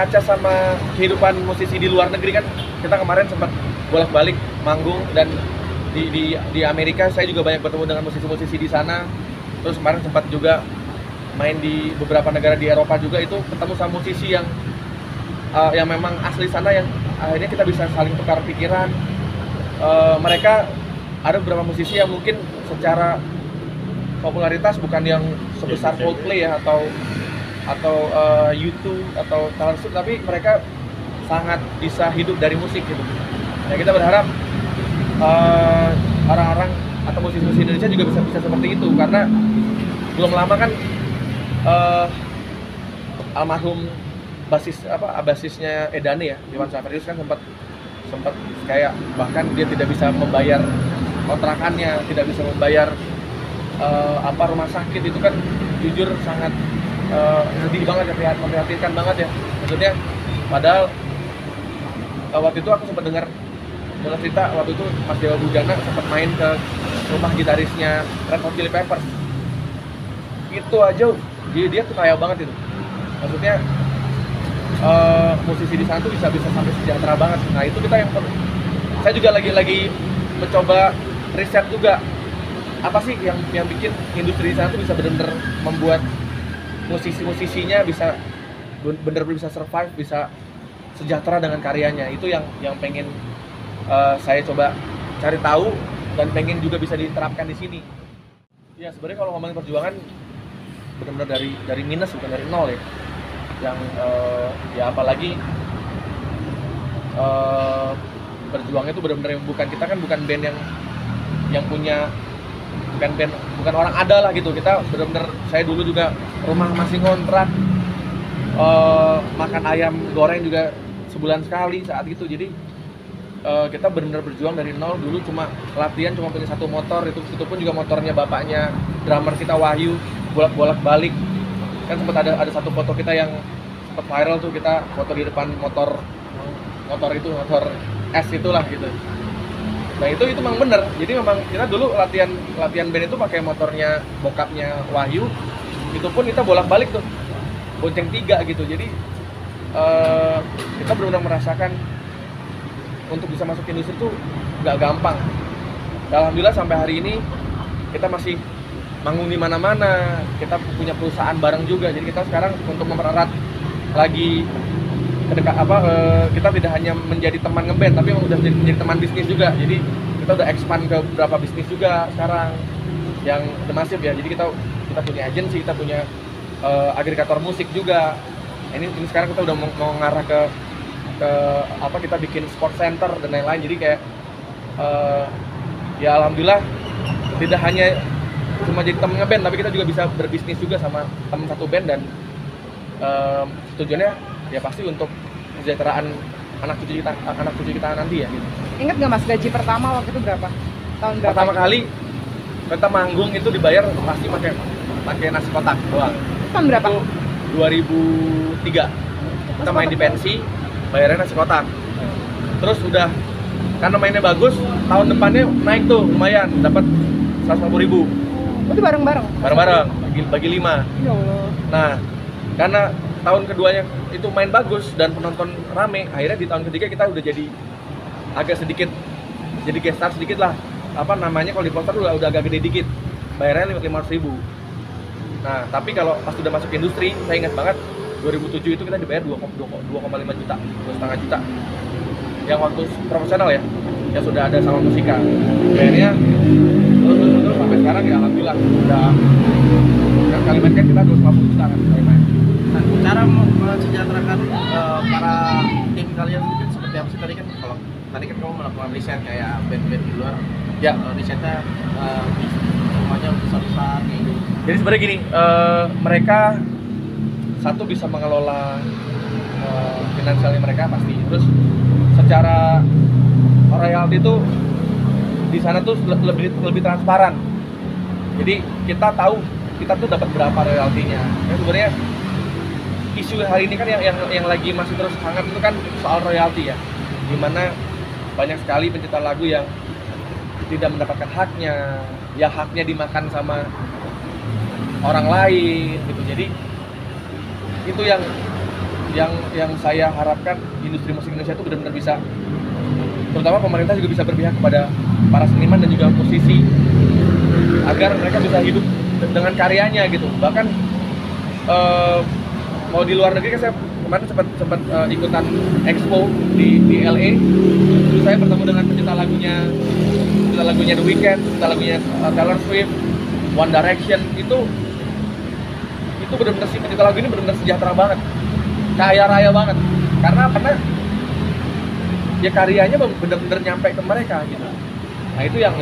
berkaca sama kehidupan musisi di luar negeri kan. Kita kemarin sempat bolak-balik manggung, dan di Amerika saya juga banyak bertemu dengan musisi-musisi di sana. Terus kemarin sempat juga main di beberapa negara di Eropa juga, itu ketemu sama musisi yang memang asli sana, yang akhirnya kita bisa saling tukar pikiran. Mereka ada beberapa musisi yang mungkin secara popularitas bukan yang sebesar Coldplay ya, atau U2 atau Taylor Swift, tapi mereka sangat bisa hidup dari musik gitu. Ya kita berharap orang-orang atau musisi-musisi Indonesia juga bisa seperti itu, karena belum lama kan almarhum basisnya Edane ya, Iwan Saverius kan sempat kayak bahkan dia tidak bisa membayar kontrakannya, tidak bisa membayar rumah sakit. Itu kan jujur sangat sedih banget ya, memprihatinkan banget ya. Maksudnya padahal waktu itu aku sempat dengar cerita, waktu itu Mas Dewa Bujana sempat main ke rumah gitarisnya Red Hot Chili Peppers. Itu aja dia tuh kaya banget itu. Maksudnya musisi di sana tuh bisa sampai sejahtera banget. Nah itu kita yang saya juga lagi mencoba riset juga, apa sih yang bikin industri di sana tuh bisa benar-benar membuat musisinya bisa benar-benar bisa survive, bisa sejahtera dengan karyanya. Itu yang pengen saya coba cari tahu, dan pengen juga bisa diterapkan di sini. Ya sebenarnya kalau ngomongin perjuangan benar-benar dari minus, bukan dari nol ya. Yang ya apalagi berjuangnya itu benar-benar bukan, kita kan bukan band yang punya, bukan orang ada lah gitu. Kita benar-benar, saya dulu juga rumah masih ngontrak, makan ayam goreng juga sebulan sekali saat itu. Jadi kita benar-benar berjuang dari nol. Dulu cuma latihan, cuma punya satu motor, itu pun juga motornya bapaknya drummer kita Wahyu, bolak-balik. Kan sempat ada satu foto kita yang sempat viral tuh, kita foto di depan motor S itulah gitu. Nah itu memang bener. Jadi memang kita dulu latihan band itu pakai motornya bokapnya Wahyu. Itu pun kita bolak-balik tuh, bonceng 3 gitu. Jadi kita benar-benar merasakan untuk bisa masuk industri tuh nggak gampang. Alhamdulillah sampai hari ini kita masih manggung di mana-mana. Kita punya perusahaan bareng juga. Jadi kita sekarang untuk mempererat lagi kita tidak hanya menjadi teman ngeband, tapi udah menjadi teman bisnis juga. Jadi kita udah expand ke beberapa bisnis juga sekarang yang udah masif ya. Jadi kita punya agensi, kita punya agregator musik juga. Ini sekarang kita udah mau ngarah ke kita bikin sport center dan lain-lain. Jadi kayak ya alhamdulillah tidak hanya cuma jadi temen ngeband, tapi kita juga bisa berbisnis juga sama temen satu band. Dan tujuannya ya pasti untuk kesejahteraan anak cucu kita nanti ya gitu. Ingat nggak Mas, gaji pertama waktu itu berapa? Tahun berapa? Pertama kali kita manggung itu dibayar pasti pakai nasi kotak doang. Tahun berapa? Itu 2003. Kita main di pensi, bayarnya nasi kotak. Terus udah, karena mainnya bagus, tahun depannya naik tuh lumayan, dapat 150.000. Itu bareng-bareng? Bareng-bareng, bagi 5. Ya Allah. Nah, karena tahun keduanya itu main bagus dan penonton rame, akhirnya di tahun ketiga kita udah jadi agak sedikit, jadi guest star sedikit lah. Apa namanya, kalau di poster udah agak gede dikit, bayarnya 500.000. Nah, tapi kalau pas udah masuk industri, saya ingat banget 2007 itu kita dibayar 2,5 juta, 2,5 juta. Yang waktu profesional ya, yang sudah ada sama musika. Bayarnya terus sampai sekarang ya alhamdulillah udah kan kali main kan kita 250 juta kan kali main. Nah, cara mensejahterakan para tim kalian mungkin seperti apa sih? Tadi kan kamu melakukan riset kayak band-band di luar. Ya, risetnya semuanya besar-besar gitu. Jadi sebenarnya gini, mereka satu bisa mengelola finansialnya mereka pasti. Terus secara royalti itu di sana tuh lebih transparan. Jadi kita tahu kita tuh dapat berapa royaltinya. Ya sebenarnya isu hari ini kan yang lagi masih terus hangat itu kan soal royalti ya. Dimana banyak sekali pencipta lagu yang tidak mendapatkan haknya, ya haknya dimakan sama orang lain gitu. Jadi itu yang yang saya harapkan industri musik Indonesia itu benar-benar bisa, terutama pemerintah juga bisa berpihak kepada para seniman dan juga musisi agar mereka bisa hidup dengan karyanya gitu. Bahkan mau di luar negeri kan saya kemarin sempat ikutan expo di LA. Terus saya bertemu dengan pencipta lagunya The Weeknd, pencipta lagunya Taylor Swift, One Direction. Itu benar-benar, si pencipta lagu ini benar-benar sejahtera banget, kaya raya banget. Karena ya karyanya benar-benar nyampe ke mereka gitu. Nah itu yang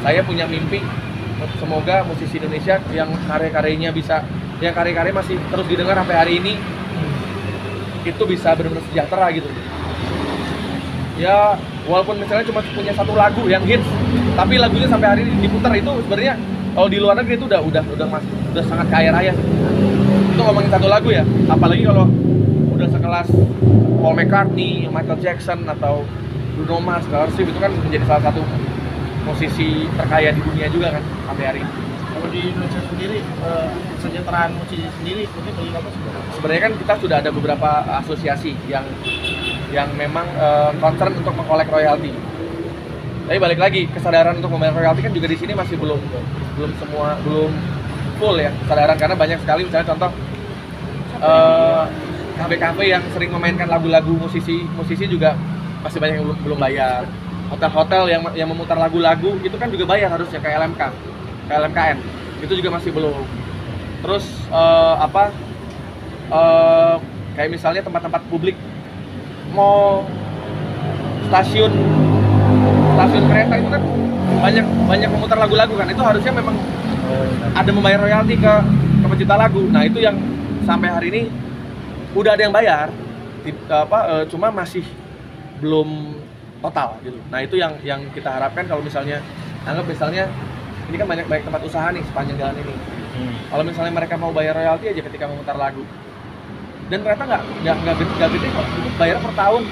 saya punya mimpi, semoga musisi Indonesia yang karya-karyanya masih terus didengar sampai hari ini itu bisa benar-benar sejahtera gitu. Ya walaupun misalnya cuma punya satu lagu yang hits, tapi lagunya sampai hari ini diputar, itu sebenarnya kalau di luar negeri itu udah sangat kaya raya. Itu ngomongin satu lagu ya, apalagi kalau udah sekelas Paul McCartney, Michael Jackson atau Bruno Mars, Taylor Swift, itu kan menjadi salah satu musisi terkaya di dunia juga kan sampai hari ini. Kalau di Indonesia sendiri, kesejahteraan musisi sendiri mungkin bagi kamu sebenarnya kan kita sudah ada beberapa asosiasi yang memang concern untuk mengkolek royalti. Tapi balik lagi, kesadaran untuk membayar royalti kan juga di sini masih belum full ya kesadaran, karena banyak sekali misalnya contoh kafe-kafe yang sering memainkan lagu-lagu musisi juga masih banyak yang belum bayar. Hotel-hotel yang memutar lagu-lagu itu kan juga bayar harusnya, kayak LMKN itu juga masih belum. Terus kayak misalnya tempat-tempat publik, mall, stasiun kereta itu kan banyak memutar lagu-lagu kan, itu harusnya memang ada membayar royalti ke pencipta lagu. Nah itu yang sampai hari ini udah ada yang bayar, cuma masih belum total gitu. Nah itu yang kita harapkan, kalau misalnya ini kan banyak tempat usaha nih sepanjang jalan ini. Kalau misalnya mereka mau bayar royalti aja ketika memutar lagu, dan ternyata nggak gede kok, itu bayar per tahun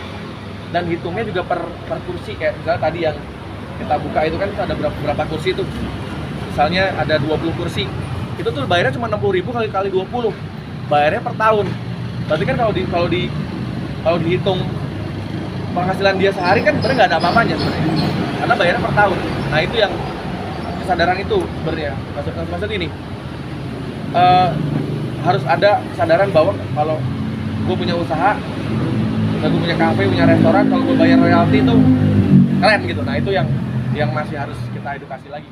dan hitungnya juga per kursi. Kayak misalnya tadi yang kita buka itu kan ada berapa kursi tuh, misalnya ada 20 kursi, itu tuh bayarnya cuma 60.000 kali 20, bayarnya per tahun. Berarti kan kalau dihitung penghasilan dia sehari kan sebenarnya nggak ada apa-apanya sebenarnya, karena bayarnya per tahun. Nah itu yang kesadaran itu sebenarnya maksud ini harus ada kesadaran bahwa kalau gue punya usaha, gue punya kafe, punya restoran, kalau gue bayar royalti itu keren gitu. Nah itu yang masih harus kita edukasi lagi.